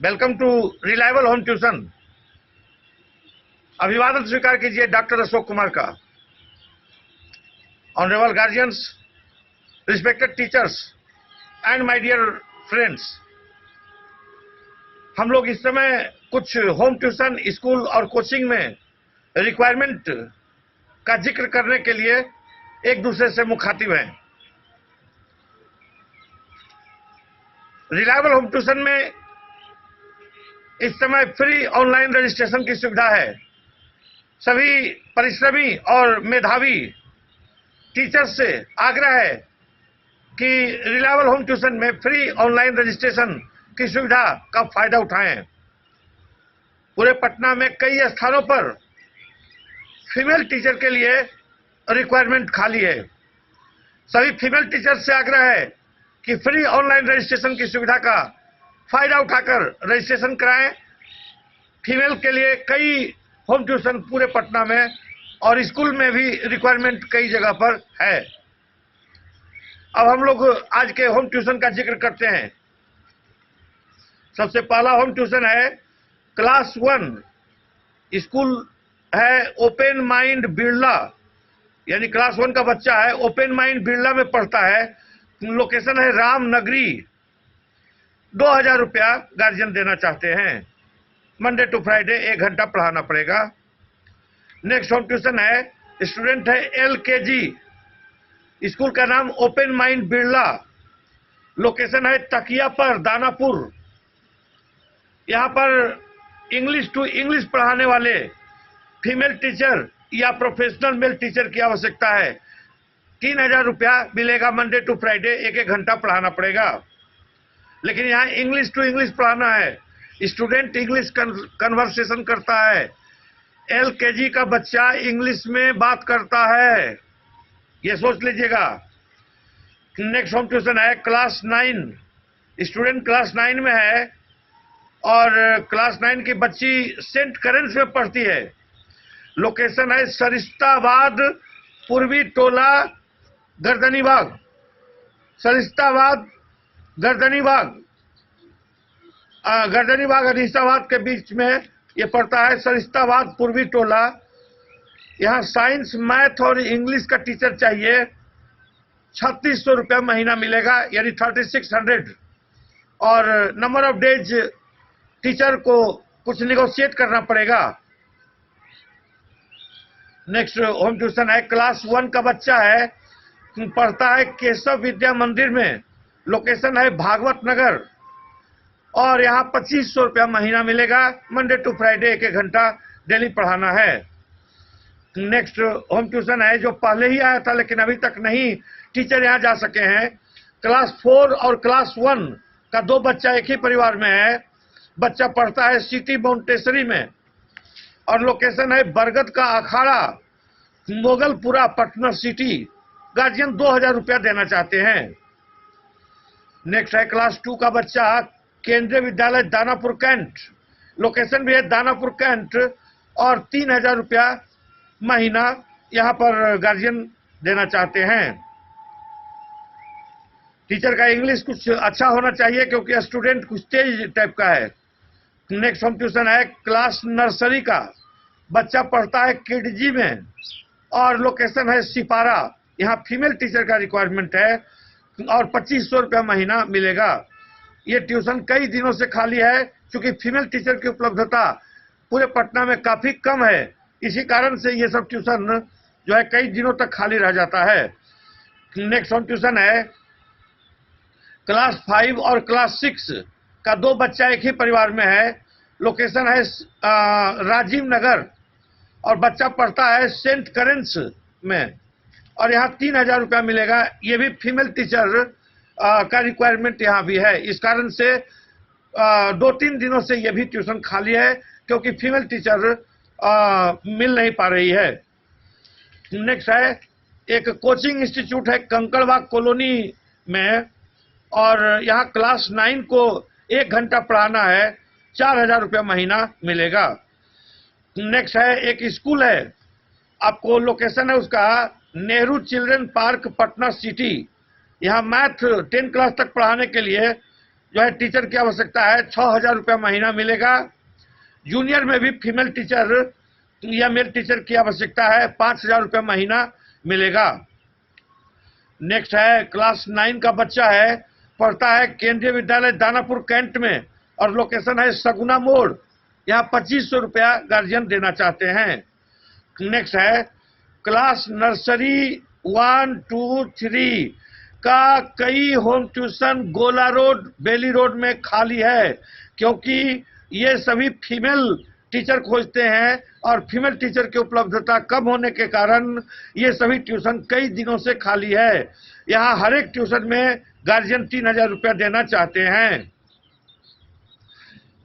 Welcome to reliable home tuition. अभिवादन स्वीकार कीजिए डॉक्टर अशोक कुमार का। Honourable guardians, respected teachers and my dear friends, हम लोग इस समय कुछ होम ट्यूशन, स्कूल और कोचिंग में रिक्वायरमेंट का जिक्र करने के लिए एक दूसरे से मुखातिब हैं। रिलायबल होम ट्यूशन में इस समय फ्री ऑनलाइन रजिस्ट्रेशन की सुविधा है। सभी परिश्रमी और मेधावी टीचर्स से आग्रह है कि रिलायबल होम ट्यूशन में फ्री ऑनलाइन रजिस्ट्रेशन की सुविधा का फायदा उठाएं। पूरे पटना में कई स्थानों पर फीमेल टीचर के लिए रिक्वायरमेंट खाली है। सभी फीमेल टीचर्स से आग्रह है कि फ्री ऑनलाइन रजिस्ट्रेशन की सुविधा का फायदा उठाकर रजिस्ट्रेशन कराएं। फीमेल के लिए कई होम ट्यूशन पूरे पटना में और स्कूल में भी रिक्वायरमेंट कई जगह पर है। अब हम लोग आज के होम ट्यूशन का जिक्र करते हैं। सबसे पहला होम ट्यूशन है क्लास 1, स्कूल है ओपन माइंड बिरला, यानी क्लास 1 का बच्चा है, ओपन माइंड बिरला में पढ़ता है। लोकेशन है रामनगरी। 2000 रुपया गार्जियन देना चाहते हैं। मंडे टू फ्राइडे 1 घंटा पढ़ाना पड़ेगा। नेक्स्ट होम ट्यूशन है, स्टूडेंट है LKG, स्कूल का नाम ओपन माइंड बिरला, लोकेशन है तकिया पर दानापुर। यहाँ पर इंग्लिश टू इंग्लिश पढ़ाने वाले फीमेल टीचर या प्रोफेशनल मेल टीचर की आवश्यकता है। 3000 रुपया मिलेगा। मंडे टू फ्राइडे 1-1 घंटा पढ़ाना पड़ेगा। लेकिन यहाँ इंग्लिश टू इंग्लिश पढ़ाना है। स्टूडेंट इंग्लिश कन्वर्सेशन करता है। LKG का बच्चा इंग्लिश में बात करता है, ये सोच लीजिएगा। नेक्स्ट होम ट्यूशन है क्लास 9, स्टूडेंट क्लास 9 में है और क्लास 9 की बच्ची सेंट करेंस में पढ़ती है। लोकेशन है सरिस्ताबाद पूर्वी टोला गर्दनीबाग। सरिस्ताबाद गर्दनीबाग अनिसाबाद के बीच में ये पड़ता है। सरिस्ताबाद पूर्वी टोला। यहाँ साइंस, मैथ और इंग्लिश का टीचर चाहिए। 3600 रुपया महीना मिलेगा, यानी 3600। और नंबर ऑफ डेज टीचर को कुछ निगोशिएट करना पड़ेगा। नेक्स्ट होम ट्यूशन है क्लास 1 का बच्चा है, पढ़ता है केशव विद्या मंदिर में। लोकेशन है भागवत नगर और यहाँ 2500 रुपया महीना मिलेगा। मंडे टू फ्राइडे 1-1 घंटा डेली पढ़ाना है। नेक्स्ट होम ट्यूशन है जो पहले ही आया था लेकिन अभी तक नहीं टीचर यहाँ जा सके हैं। क्लास 4 और क्लास 1 का 2 बच्चा एक ही परिवार में है। बच्चा पढ़ता है सिटी माउंटेसरी में और लोकेशन है बरगद का अखाड़ा, मोगलपुरा, पटना सिटी। गार्जियन 2000 रुपया देना चाहते हैं। नेक्स्ट है क्लास 2 का बच्चा, केंद्रीय विद्यालय दानापुर कैंट, लोकेशन भी है दानापुर कैंट और 3000 रुपया महीना यहाँ पर गार्जियन देना चाहते हैं। टीचर का इंग्लिश कुछ अच्छा होना चाहिए क्योंकि स्टूडेंट कुछ तेज टाइप का है। नेक्स्ट होम ट्यूशन है क्लास नर्सरी का, बच्चा पढ़ता है किडजी में और लोकेशन है सिपारा। यहाँ फीमेल टीचर का रिक्वायरमेंट है और 2500 रुपया महीना मिलेगा। ये ट्यूशन कई दिनों से खाली है क्योंकि फीमेल टीचर की उपलब्धता पूरे पटना में काफी कम है। इसी कारण से ये सब ट्यूशन जो है कई दिनों तक खाली रह जाता है। नेक्स्ट होम ट्यूशन है क्लास 5 और क्लास 6 का 2 बच्चा एक ही परिवार में है। लोकेशन है राजीव नगर और बच्चा पढ़ता है सेंट करेंस में और यहाँ 3000 रुपया मिलेगा। ये भी फीमेल टीचर का रिक्वायरमेंट यहाँ भी है। इस कारण से 2-3 दिनों से ये भी ट्यूशन खाली है क्योंकि फीमेल टीचर मिल नहीं पा रही है। नेक्स्ट है एक कोचिंग इंस्टीट्यूट है कंकड़बाग कॉलोनी में और यहाँ क्लास 9 को 1 घंटा पढ़ाना है। 4000 रुपया महीना मिलेगा। नेक्स्ट है एक स्कूल है, आपको लोकेशन है उसका Nehru children park, Patna city. यहाँ मैथ 10 क्लास तक पढ़ाने के लिए जो है टीचर की आवश्यकता है 6,000 रुपया महीना मिलेगा। जूनियर में भी फीमेल टीचर या मेल टीचर की आवश्यकता है 5,000 रुपया महीना मिलेगा। नेक्स्ट है क्लास 9 का बच्चा है, पढ़ता है केंद्रीय विद्यालय दानापुर कैंट में और लोकेशन है सगुना मोड़। यहाँ 2,500 रुपया गार्जियन देना चाहते हैं। नेक्स्ट है क्लास नर्सरी 1, 2, 3 का कई होम ट्यूशन गोला रोड, बेली रोड में खाली है, क्योंकि ये सभी फीमेल टीचर खोजते हैं और फीमेल टीचर की उपलब्धता कम होने के कारण ये सभी ट्यूशन कई दिनों से खाली है। यहाँ हर एक ट्यूशन में गार्जियन 3,000 रुपया देना चाहते हैं।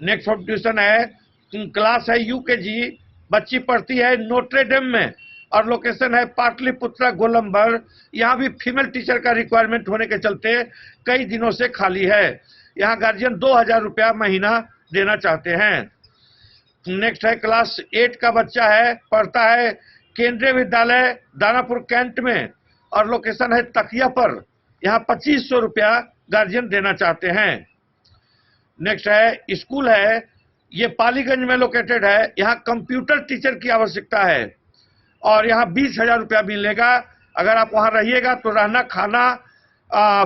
नेक्स्ट होम ट्यूशन है, क्लास है यूकेजी, बच्ची पढ़ती है नोट्रे डेम में और लोकेशन है पाटलिपुत्रा गोलंबर। यहाँ भी फीमेल टीचर का रिक्वायरमेंट होने के चलते कई दिनों से खाली है। यहाँ गार्जियन 2,000 रुपया महीना देना चाहते हैं। नेक्स्ट है क्लास 8 का बच्चा है, पढ़ता है केंद्रीय विद्यालय दानापुर कैंट में और लोकेशन है तकिया पर। यहाँ 2,500 रुपया गार्जियन देना चाहते हैं। नेक्स्ट है स्कूल है, ये पालीगंज में लोकेटेड है। यहाँ कंप्यूटर टीचर की आवश्यकता है और यहाँ 20,000 रुपया मिलेगा। अगर आप वहाँ रहिएगा तो रहना, खाना,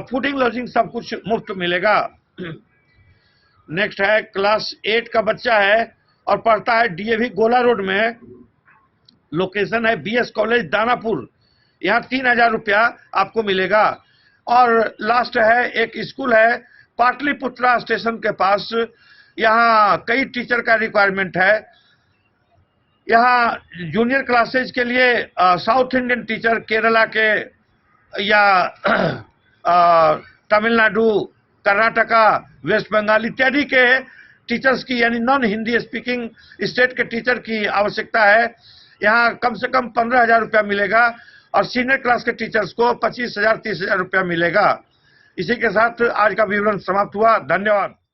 फूडिंग, लॉजिंग सब कुछ मुफ्त मिलेगा। नेक्स्ट है क्लास 8 का बच्चा है और पढ़ता है डीएवी गोला रोड में, लोकेशन है बीएस कॉलेज दानापुर। यहाँ 3,000 रुपया आपको मिलेगा। और लास्ट है एक स्कूल है पाटलिपुत्रा स्टेशन के पास, यहाँ कई टीचर का रिक्वायरमेंट है। यहाँ जूनियर क्लासेज के लिए साउथ इंडियन टीचर, केरला के या तमिलनाडु, कर्नाटका, वेस्ट बंगाल इत्यादि के टीचर्स की, यानी नॉन हिंदी स्पीकिंग स्टेट के टीचर की आवश्यकता है। यहाँ कम से कम 15,000 रुपया मिलेगा और सीनियर क्लास के टीचर्स को 25,000 30,000 रुपया मिलेगा। इसी के साथ आज का विवरण समाप्त हुआ। धन्यवाद।